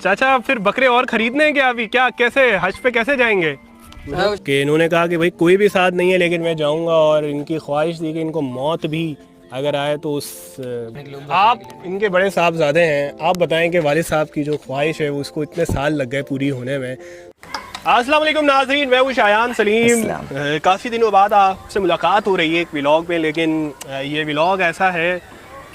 चाचा फिर बकरे और खरीदने हैं क्या अभी, क्या कैसे हज पे कैसे जाएंगे? कि इन्होंने कहा कि भाई कोई भी साथ नहीं है लेकिन मैं जाऊंगा, और इनकी ख्वाहिश थी कि इनको मौत भी अगर आए तो उस आप इनके बड़े साहबजादे हैं, आप बताएं कि वालिद साहब की जो ख्वाहिश है वो उसको इतने साल लग गए पूरी होने में। अस्सलाम वालेकुम नाज़रीन, मैं हूँ शायान सलीम। काफ़ी दिनों बाद आपसे मुलाकात हो रही है एक व्लॉग में, लेकिन ये व्लॉग ऐसा है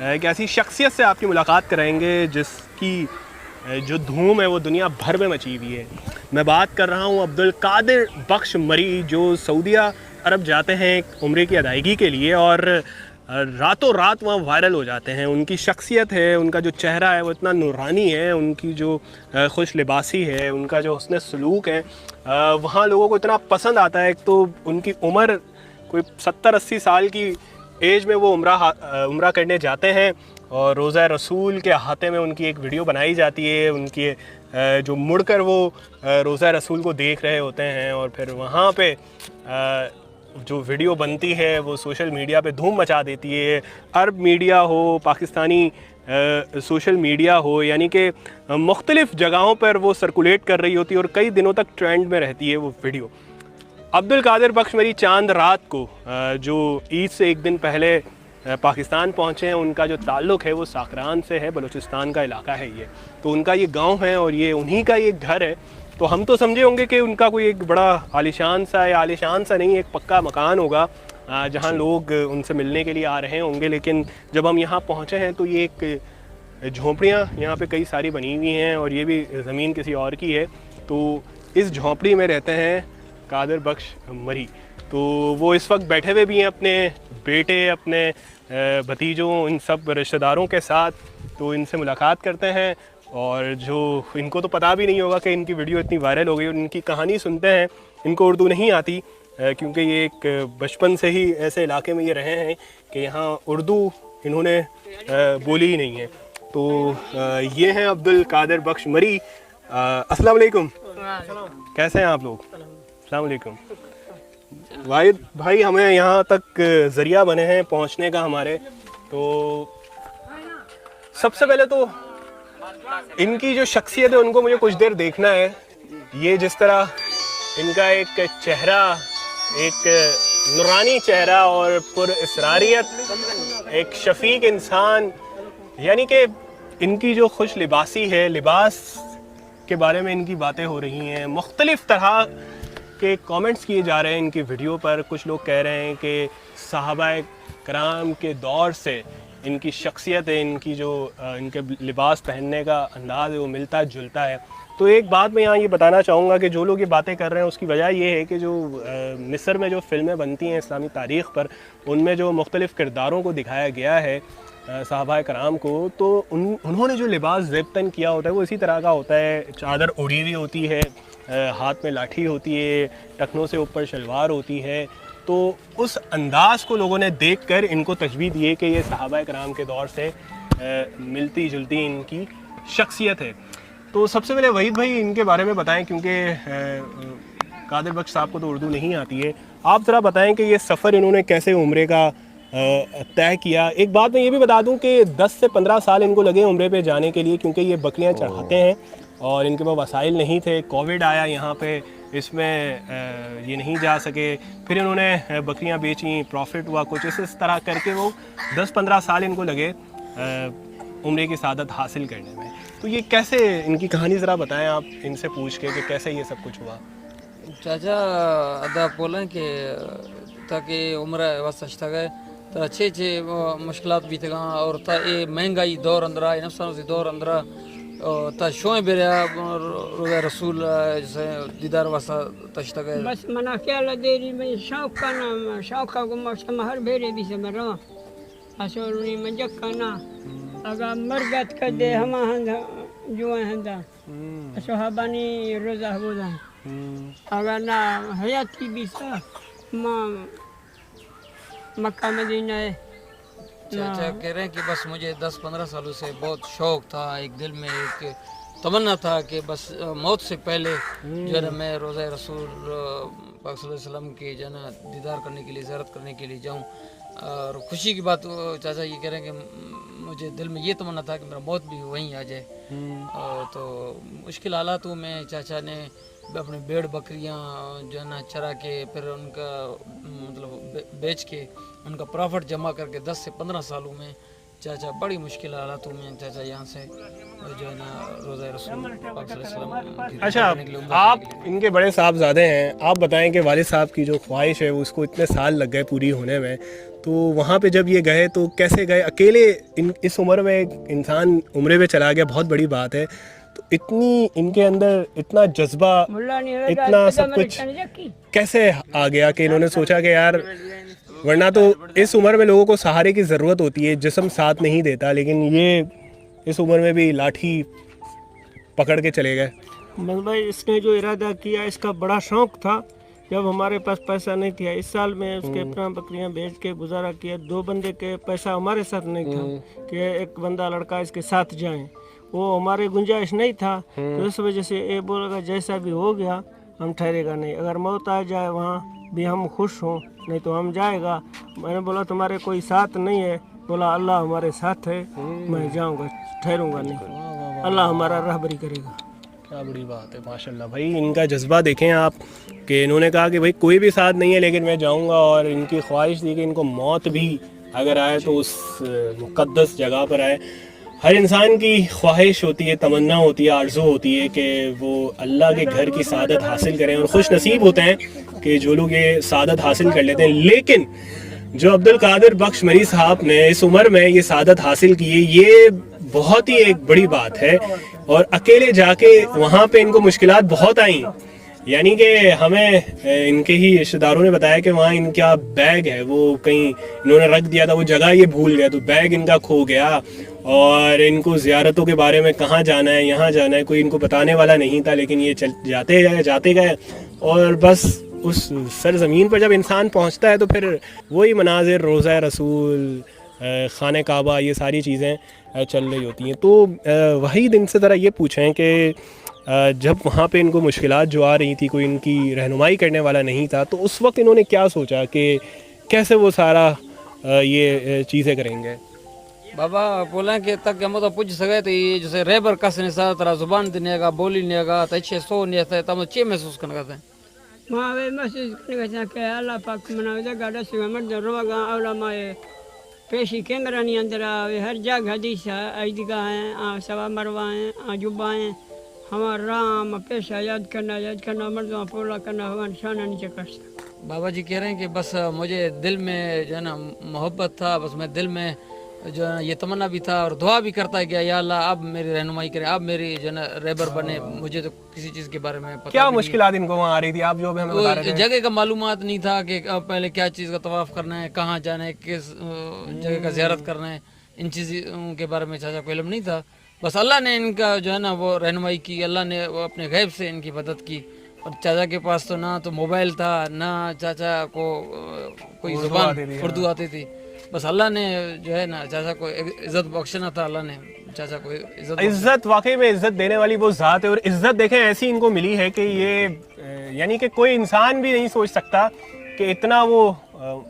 कि ऐसी शख्सियत से आपकी मुलाकात कराएंगे जिसकी जो धूम है वो दुनिया भर में मची हुई है। मैं बात कर रहा हूँ अब्दुल कादिर बख्श मरी, जो सऊदीया अरब जाते हैं एक उम्रे की अदायगी के लिए और रातों रात वहाँ वायरल हो जाते हैं। उनकी शख्सियत है, उनका जो चेहरा है वो इतना नूरानी है, उनकी जो खुश लिबासी है, उनका जो हुस्न सलूक है वहाँ लोगों को इतना पसंद आता है। एक तो उनकी उम्र कोई 70-80 साल की एज में वो उम्रा करने जाते हैं और रोज़ा रसूल के अहाते में उनकी एक वीडियो बनाई जाती है। उनकी जो मुड़कर वो रोज़ा रसूल को देख रहे होते हैं और फिर वहाँ पे जो वीडियो बनती है वो सोशल मीडिया पे धूम मचा देती है। अरब मीडिया हो, पाकिस्तानी सोशल मीडिया हो, यानी कि मुख्तलिफ़ जगहों पर वो सर्कुलेट कर रही होती है और कई दिनों तक ट्रेंड में रहती है वो वीडियो। अब्दुल कादिर बख्श मरी चांद रात को जो ईद से एक दिन पहले पाकिस्तान पहुँचे हैं, उनका जो ताल्लुक़ है वो साकरान से है, बलूचिस्तान का इलाका है ये। तो उनका ये गांव है और ये उन्हीं का ये घर है। तो हम तो समझे होंगे कि उनका कोई एक बड़ा आलिशान सा, या आलिशान सा नहीं, एक पक्का मकान होगा जहां लोग उनसे मिलने के लिए आ रहे होंगे। लेकिन जब हम यहाँ पहुँचे हैं तो ये एक झोंपड़ियाँ यहाँ पे कई सारी बनी हुई हैं और ये भी ज़मीन किसी और की है। तो इस झोंपड़ी में रहते हैं कादिर बख्श मरी। तो वो इस वक्त बैठे हुए भी हैं अपने बेटे, अपने भतीजों, इन सब रिश्तेदारों के साथ। तो इनसे मुलाकात करते हैं और जो इनको तो पता भी नहीं होगा कि इनकी वीडियो इतनी वायरल हो गई, और इनकी कहानी सुनते हैं। इनको उर्दू नहीं आती क्योंकि ये एक बचपन से ही ऐसे इलाके में ये रहे हैं कि यहाँ उर्दू इन्होंने बोली ही नहीं है। तो ये हैं अब्दुल कादिर बख्श मरी। अस्सलाम वालेकुम, कैसे हैं आप लोग? अस्सलाम वालेकुम। वाहिद भाई हमें यहाँ तक ज़रिया बने हैं पहुँचने का हमारे। तो सबसे पहले तो इनकी जो शख्सियत है उनको मुझे कुछ देर देखना है। ये जिस तरह इनका एक चेहरा, एक नूरानी चेहरा और पुरअसरारियत, एक शफीक इंसान, यानी कि इनकी जो खुश लिबासी है, लिबास के बारे में इनकी बातें हो रही हैं। मुख्तलिफ़ तरह के कमेंट्स किए जा रहे हैं इनकी वीडियो पर। कुछ लोग कह रहे हैं कि सहाबाए कराम के दौर से इनकी शख्सियत है, इनकी जो इनके लिबास पहनने का अंदाज़ है वो मिलता जुलता है। तो एक बात मैं यहाँ ये बताना चाहूँगा कि जो लोग ये बातें कर रहे हैं उसकी वजह ये है कि जो मिस्र में जो फ़िल्में बनती हैं इस्लामी तारीख़ पर, उनमें जो मुख्तलिफ़ किरदारों को दिखाया गया है सहाबाए कराम को, तो उन्होंने जो लिबास ज़ेब-तन किया होता है वो इसी तरह का होता है। चादर उड़ी हुई होती है, हाथ में लाठी होती है, टखनों से ऊपर शलवार होती है। तो उस अंदाज़ को लोगों ने देखकर इनको तशबीह दी है कि ये सहाबाए कराम के दौर से मिलती जुलती इनकी शख्सियत है। तो सबसे पहले वहीद भाई इनके बारे में बताएं, क्योंकि कादिर बख्श साहब को तो उर्दू नहीं आती है। आप ज़रा बताएं कि ये सफ़र इन्होंने कैसे उम्रे का तय किया। एक बात मैं ये भी बता दूं कि 10 से 15 साल इनको लगे उम्रे पे जाने के लिए, क्योंकि ये बकरियां चढ़ाते हैं और इनके पास वसाइल नहीं थे। कोविड आया यहाँ पे, इसमें ये नहीं जा सके। फिर इन्होंने बकरियां बेची, प्रॉफिट हुआ कुछ, इस तरह करके वो 10-15 साल इनको लगे उम्रे की सादत हासिल करने में। तो ये कैसे, इनकी कहानी ज़रा बताएं आप इनसे पूछ के कि कैसे ये सब कुछ हुआ। चाचा अदा बोलें कि ताकि उम्र वसता गए तो अच्छे मुश्किलात भी थे और ता ये महंगाई दौर अंदर नफसान से दौर अंदर ता शोए बेरिया रोज़ा रसूल जैसे दीदार वास्ता तश्ता गए। बस मना क्या देरी में शौक का नाम, शौक का गुम हर बेरे भी से मरो असोरनी मजक का ना अगर मरगत कर दे हम जो हंदा सोहाबानी रोज़ा हो जाए अगर ना हयाती भी सा मक्का मदीना है। चाचा कह रहे हैं कि बस मुझे 10-15 सालों से बहुत शौक था, एक दिल में एक तमन्ना था कि बस मौत से पहले जो है मैं रोज़ा रसूल पाक सल्लल्लाहु अलैहि वसल्लम की जो है दीदार करने के लिए, ज़ियारत करने के लिए जाऊँ। और खुशी की बात चाचा ये कह रहे हैं कि मुझे दिल में ये तमन्ना था कि मेरा मौत भी वहीं आ जाए। तो मुश्किल हालातों में चाचा ने अपने भेड़ बकरियां जो है ना चरा के फिर उनका मतलब बेच के उनका प्रॉफिट जमा करके 10 से 15 सालों में चाचा बड़ी मुश्किल हालातों में चाचा यहाँ से जो है ना रोज़ा रसूल पाक सल्लल्लाहु अलैहि वसल्लम की अच्छा, करने के लिए उम्रा आप करने के लिए। इनके बड़े साहबजादे हैं, आप बताएं कि वालिद साहब की जो ख्वाहिश है उसको इतने साल लग गए पूरी होने में, तो वहाँ पे जब ये गए तो कैसे गए अकेले? इस उम्र में एक इंसान उम्रे पे चला गया, बहुत बड़ी बात है। तो इतनी इनके अंदर इतना जज्बा, इतना सब कुछ कैसे आ गया कि इन्होंने सोचा कि यार, वरना तो इस उम्र में लोगों को सहारे की ज़रूरत होती है, जिस्म साथ नहीं देता, लेकिन ये इस उम्र में भी लाठी पकड़ के चले गए। बस भाई इसने जो इरादा किया इसका बड़ा शौक था। जब हमारे पास पैसा नहीं था इस साल में उसके अपना बकरियां बेच के गुजारा किया। 2 बंदे के पैसा हमारे साथ नहीं था कि एक बंदा लड़का इसके साथ जाए, वो हमारे गुंजाइश नहीं था। तो इस वजह से ये बोलेगा जैसा भी हो गया हम ठहरेगा नहीं, अगर मौत आ जाए वहाँ भी हम खुश हों, नहीं तो हम जाएगा। मैंने बोला तुम्हारे कोई साथ नहीं है? बोला अल्लाह हमारे साथ है, मैं जाऊँगा, ठहरूंगा नहीं, अल्लाह हमारा रहबरी करेगा। क्या बड़ी बात है, माशाल्लाह भाई। इनका जज्बा देखें आप कि इन्होंने कहा कि भाई कोई भी साथ नहीं है लेकिन मैं जाऊंगा, और इनकी ख्वाहिश थी कि इनको मौत भी अगर आए तो उस मुक़द्दस जगह पर आए। हर इंसान की ख्वाहिश होती है, तमन्ना होती है, आरज़ू होती है कि वो अल्लाह के घर की सादत हासिल करें, और खुश नसीब होते हैं कि जो लोग ये सादत हासिल कर लेते हैं। लेकिन जो अब्दुल कादिर बख्श मरी साहब ने इस उम्र में ये सादत हासिल की है, ये बहुत ही एक बड़ी बात है। और अकेले जाके वहाँ पे इनको मुश्किलात बहुत आई, यानी कि हमें इनके ही रिश्तेदारों ने बताया कि वहाँ इनका बैग है वो कहीं इन्होंने रख दिया था, वो जगह ये भूल गया, तो बैग इनका खो गया। और इनको ज़ियारतों के बारे में कहाँ जाना है, यहाँ जाना है, कोई इनको बताने वाला नहीं था। लेकिन ये जाते गए और बस उस सरज़मीन पर जब इंसान पहुँचता है तो फिर वही मनाजिर, रोज़ा रसूल, खाने काबा, ये सारी चीज़ें चल रही होती हैं। तो वही दिन से ज़रा ये पूछें कि जब वहाँ पे इनको मुश्किलात जो आ रही थी, कोई इनकी रहनुमाई करने वाला नहीं था, तो उस वक्त इन्होंने क्या सोचा कि कैसे वो सारा ये चीज़ें करेंगे? बाबा बोला कि तक हम तो पूछ सके तो ये जैसे रेबर कस ने साथ तरह जुबान देने का बोली ने का तो अच्छे सो नहीं था तब चे महसूस करने का मां वे महसूस करने का के अल्लाह पाक मना दे गाड़ा से मर्द रोगा औला माए पेशी कैमरा नहीं अंदर आवे हर जगह हदीस है ईदगाह है सवा मरवा है जुबा है हमारा राम पेशा याद करना मर्दों पूरा करना भगवान शान नहीं चकर सकता। बाबा जी कह रहे हैं कि बस मुझे दिल में जो है ना मोहब्बत था, बस मैं दिल में जो है ये तमन्ना भी था और दुआ भी करता है कि या अल्लाह अब मेरी रहनुमाई करें, अब मेरी जो है ना रेबर बने। मुझे तो किसी चीज़ के बारे में पता क्या मुश्किलात इनको वहाँ आ रही थी, आप जो भी हमें बता रहे थे? जगह का मालूमात नहीं था कि पहले क्या चीज़ का तवाफ़ करना है, कहाँ जाना है, किस जगह का ज़ियारत करना है, इन चीज़ों के बारे में चाचा को इल्म नहीं था। बस अल्लाह ने इनका जो है ना वो रहनुमाई की, अल्लाह ने वो अपने गैब से इनकी मदद की। और चाचा के पास तो ना तो मोबाइल था, ना चाचा को कोई ज़ुबान उर्दू आती थी। बस अल्लाह ने जो है ना चाचा को इज़्ज़त बख्शना था, अल्लाह ने चाचा को इज़्ज़त, वाकई में इज़्ज़त देने वाली वो ज़ात है। और इज़्ज़त देखें ऐसी इनको मिली है कि ये यानी कि कोई इंसान भी नहीं सोच सकता कि इतना वो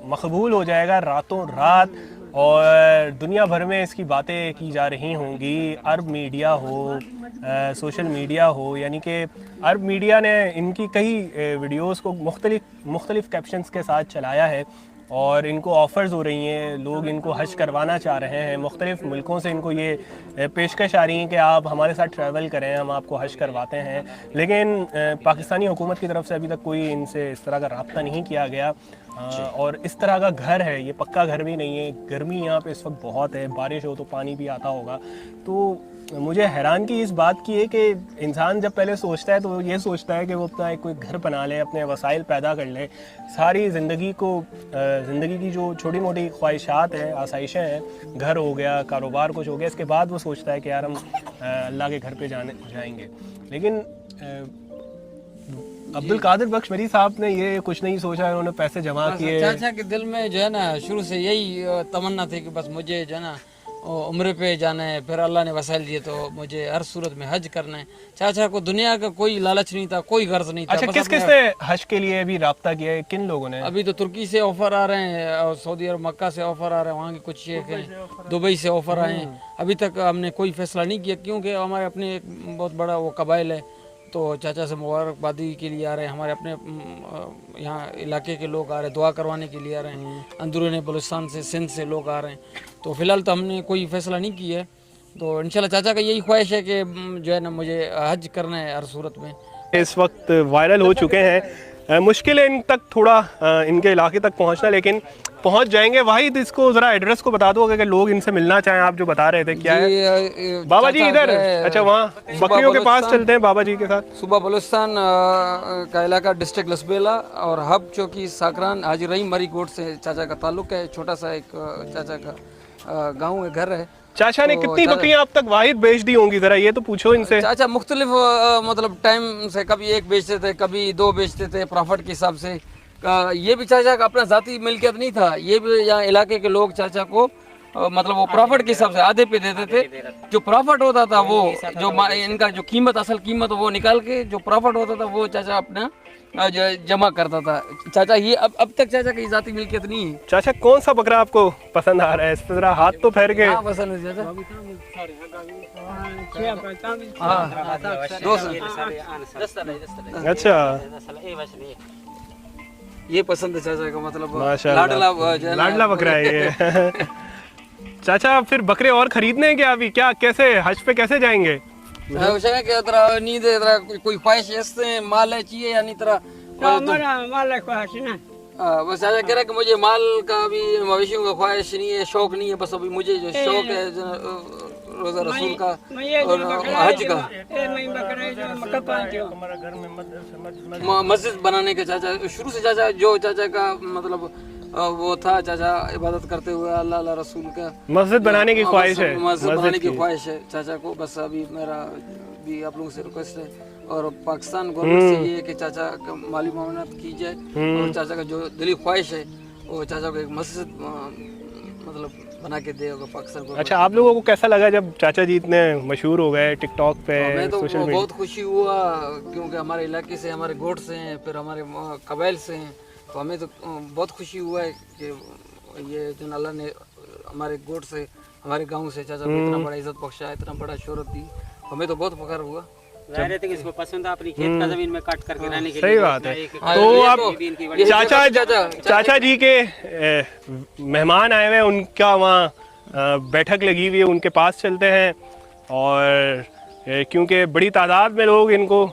मकबूल हो जाएगा रातों रात, और दुनिया भर में इसकी बातें की जा रही होंगी। अरब मीडिया हो, सोशल मीडिया हो, यानी कि अरब मीडिया ने इनकी कई वीडियोस को मुख्तलिफ कैप्शंस के साथ चलाया है, और इनको ऑफ़र्स हो रही हैं, लोग इनको हज करवाना चाह रहे हैं। मुख्तलिफ़ मुल्कों से इनको ये पेशकश आ रही है कि आप हमारे साथ ट्रैवल करें, हम आपको हज करवाते हैं। लेकिन पाकिस्तानी हुकूमत की तरफ से अभी तक कोई इनसे इस तरह का रब्ता नहीं किया गया। और इस तरह का घर है, ये पक्का घर भी नहीं है। गर्मी यहाँ पे इस वक्त बहुत है, बारिश हो तो पानी भी आता होगा। तो मुझे हैरानगी इस बात की है कि इंसान जब पहले सोचता है तो ये सोचता है कि वो अपना एक कोई घर बना ले, अपने वसाइल पैदा कर ले, सारी ज़िंदगी की जो छोटी मोटी ख्वाहिशात हैं, आसाइशें हैं, घर हो गया, कारोबार कुछ हो गया, इसके बाद वो सोचता है कि यार हम अल्लाह के घर पे जाएंगे। लेकिन अब्दुल कादिर बख्श मरी साहब ने ये कुछ नहीं सोचा, उन्होंने पैसे जमा किए। चाचा के दिल में जो है ना शुरू से यही तमन्ना थी कि बस मुझे जो है ना उम्रे पे जाना है, फिर अल्लाह ने वसाइल दिए तो मुझे हर सूरत में हज करना है। चाचा को दुनिया का कोई लालच नहीं था, कोई गर्ज नहीं था। अच्छा, बस किस किस ने हज के लिए अभी राब्ता किया है, किन लोगों ने? अभी तो तुर्की से ऑफर आ रहे हैं और सऊदी अरब मक्का से ऑफर आ रहे हैं, वहाँ के कुछ शेख हैं, दुबई से ऑफर आए हैं। अभी तक हमने कोई फैसला नहीं किया क्योंकि हमारे अपने एक बहुत बड़ा वो कबाइल है, तो चाचा से मुबारकबादी के लिए आ रहे हैं। हमारे अपने यहाँ इलाके के लोग आ रहे हैं, दुआ करवाने के लिए आ रहे हैं। अंदरूनी बलूचिस्तान से, सिंध से लोग आ रहे हैं। तो फ़िलहाल तो हमने कोई फ़ैसला नहीं किया है। तो इंशाल्लाह चाचा का यही ख्वाहिश है कि जो है ना मुझे हज करना है हर सूरत में। इस वक्त वायरल हो चुके हैं, मुश्किल है इन तक थोड़ा इनके इलाके तक पहुंचना, लेकिन पहुंच जाएंगे। वाहिद, इसको ज़रा एड्रेस को बता दो अगर लोग इनसे मिलना चाहें। आप जो बता रहे थे क्या है? बाबा जी इधर, अच्छा वहाँ बकरियों के पास चलते हैं बाबा जी के साथ। सुबह बलूचिस्तान का इलाका डिस्ट्रिक्ट लसबेला और हब चौकी साकरान हाजी रहीम मरी गोट से चाचा का ताल्लुक है। छोटा सा एक चाचा का गाँव है, घर है। चाचा ने कितनी बकरियां अब तक वाहिद बेच दी होंगी, जरा ये तो पूछो इनसे। चाचा मुख्तलिफ मतलब टाइम से कभी एक बेचते थे, कभी दो बेचते थे प्रॉफिट के हिसाब से। ये भी चाचा का अपना जाती मिल्कियत नहीं था, ये भी यहाँ इलाके के लोग चाचा को मतलब वो प्रॉफिट के हिसाब से आधे पे देते थे। जो प्रॉफिट होता था वो जो इनका जो कीमत, असल कीमत वो निकाल के जो प्रॉफिट होता था वो चाचा अपना जमा करता था। चाचा ये अब तक चाचा की जाती मिल्कियत नहीं है। चाचा कौन सा बकरा आपको पसंद आ रहा है? इस पे जरा हाथ तो फेर के। हाँ पसंद है चाचा। अच्छा, ये पसंद है चाचा का, मतलब माशाल्लाह लाडला बकरा है ये। चाचा फिर बकरे और खरीदने हैं क्या अभी? क्या कैसे हज पे कैसे जाएंगे? नींद कोई ख्वाहिश ऐसे माल है चाहिए या नहीं तरह माल है ख्वाहिश ना। बस चाचा कह रहा है कि मुझे माल का अभी मवेशियों का ख्वाहिश नहीं है, शौक नहीं है। बस अभी मुझे जो शौक है रोजा रसूल का और हज का, मस्जिद बनाने का। चाचा शुरू से चाचा जो चाचा का मतलब वो था, चाचा इबादत करते हुए अल्लाह अल्लाह रसूल का मस्जिद बनाने की ख्वाहिश है। मस्जिद बनाने की ख्वाहिश है चाचा को। बस अभी मेरा भी आप लोगों से रिक्वेस्ट है और पाकिस्तान गवर्नमेंट से ये है कि चाचा का माली मामलात की जाए और चाचा का जो दिली ख्वाहिश है वो चाचा को एक मस्जिद मतलब बना के दे पाकिस्तान को। अच्छा, आप लोगों को कैसा लगा जब चाचा जी इतने मशहूर हो गए टिकटॉक पे, सोशल मीडिया? बहुत खुशी हुआ क्योंकि हमारे इलाके से, हमारे गोट से हैं, फिर हमारे कबाइल से हैं, तो हमें तो बहुत खुशी हुआ है कि ये जो अल्लाह ने हमारे गोट से, हमारे गांव से चाचा को इतना बड़ा इज्जत बख्शा, इतना बड़ा शोहरत दी, हमें तो बहुत फख्र हुआ। इसको पसंद है अपनी खेत का जमीन में काट करके रहने के लिए। सही बात है। तो अब चाचा जी के मेहमान आए हुए, उनका वहाँ बैठक लगी हुई है, उनके पास चलते हैं। और क्योंकि बड़ी तादाद में लोग इनको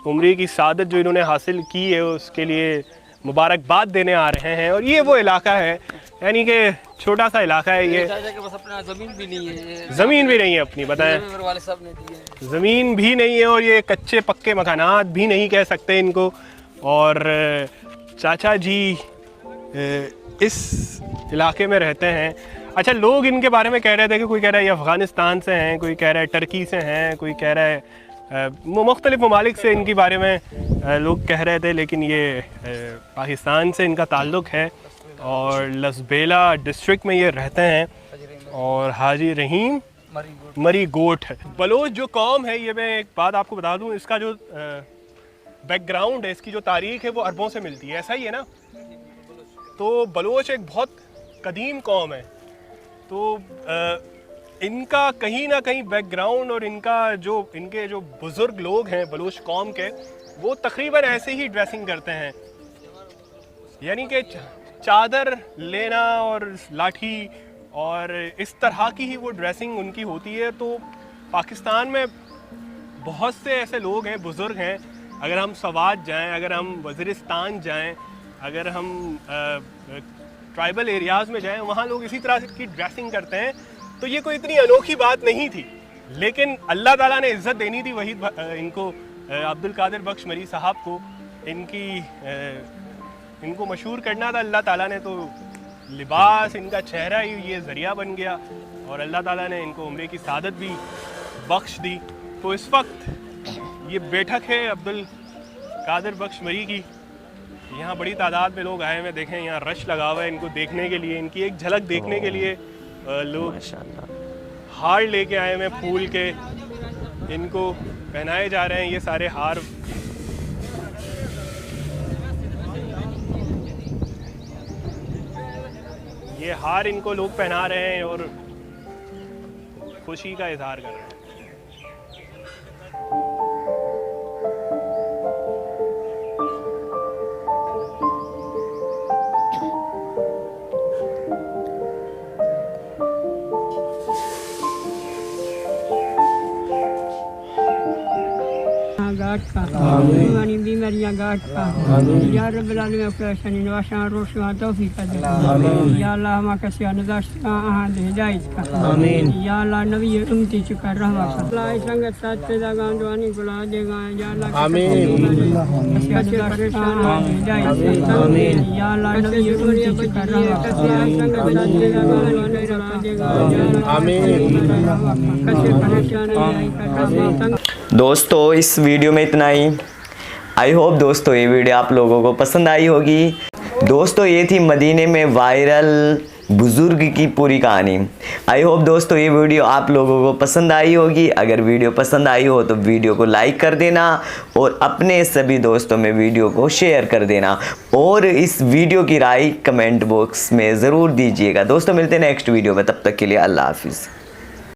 उम्री की सादत जो इन्होंने हासिल की है उसके लिए मुबारकबाद देने आ रहे हैं। और ये वो इलाका है, यानी कि छोटा सा इलाका है ये। बस अपना जमीन भी नहीं है, ज़मीन भी नहीं है अपनी, बताएं। वाले साहब ने दी है। ज़मीन भी नहीं है और ये कच्चे पक्के मकानात भी नहीं कह सकते इनको। और चाचा जी इस इलाके में रहते हैं। अच्छा, लोग इनके बारे में कह रहे थे कि कोई कह रहा है ये अफ़गानिस्तान से हैं, कोई कह रहा है टर्की से हैं, कोई कह रहा है मुख्तलिफ ममालिक से इनके बारे में लोग कह रहे थे, लेकिन ये पाकिस्तान से इनका ताल्लुक़ है और लसबेला डिस्ट्रिक्ट में ये रहते हैं। और हाजी रहीम मरी गोट है। बलोच जो कौम है, ये मैं एक बात आपको बता दूं, इसका जो बैकग्राउंड है, इसकी जो तारीख है वो अरबों से मिलती है, ऐसा ही है ना? तो बलोच एक बहुत कदीम कौम है। तो इनका कहीं ना कहीं बैकग्राउंड और इनके जो बुज़ुर्ग लोग हैं बलोच कौम के, वो तकरीबन ऐसे ही ड्रेसिंग करते हैं, यानी कि चादर लेना और लाठी और इस तरह की ही वो ड्रेसिंग उनकी होती है। तो पाकिस्तान में बहुत से ऐसे लोग हैं, बुज़ुर्ग हैं, अगर हम सवात जाएं, अगर हम वज़ीरिस्तान जाएं, अगर हम ट्राइबल एरियाज़ में जाएं, वहाँ लोग इसी तरह की ड्रेसिंग करते हैं। तो ये कोई इतनी अनोखी बात नहीं थी, लेकिन अल्लाह ताला ने इज़्ज़त देनी थी वही इनको, अब्दुल कादिर बख्श मरी साहब को, इनको मशहूर करना था। अल्लाह ताला ने तो लिबास, इनका चेहरा ही ये ज़रिया बन गया और अल्लाह ताला ने इनको उम्रे की सादत भी बख्श दी। तो इस वक्त ये बैठक है अब्दुल कादिर बख्श मरी की। यहाँ बड़ी तादाद में लोग आए हुए, देखें यहाँ रश लगा हुआ है इनको देखने के लिए, इनकी एक झलक देखने के लिए लोग माशाल्लाह। हार लेके आए हैं फूल के, इनको पहनाए जा रहे हैं ये सारे हार। ये हार इनको लोग पहना रहे हैं और खुशी का इजहार कर रहे हैं। घाट का हमारी बीमारियां घाट का या रब्बुल आलमीन परेशानी नवाशा रोशना तौफीक दे या अल्लाह हमा का सिया नदाश आहां दे हिदायत का आमीन या अल्लाह नबी उम्मती चुका रहमा अल्लाह संगत साथ पैदा गांडवानी गुला देगा या अल्लाह आमीन सिया परेशान हिदायत आमीन या अल्लाह नबी उम्मती चुका रहमा संगत साथ पैदा गांडवानी गुला देगा आमीन कैसे परेशान है। दोस्तों इस वीडियो में इतना ही। आई होप दोस्तों ये वीडियो आप लोगों को पसंद आई होगी। दोस्तों ये थी मदीने में वायरल बुज़ुर्ग की पूरी कहानी। आई होप दोस्तों ये वीडियो आप लोगों को पसंद आई होगी। अगर वीडियो पसंद आई हो तो वीडियो को लाइक कर देना और अपने सभी दोस्तों में वीडियो को शेयर कर देना और इस वीडियो की राय कमेंट बॉक्स में ज़रूर दीजिएगा। दोस्तों मिलते हैं नेक्स्ट वीडियो में, तब तक के लिए अल्लाह हाफिज़।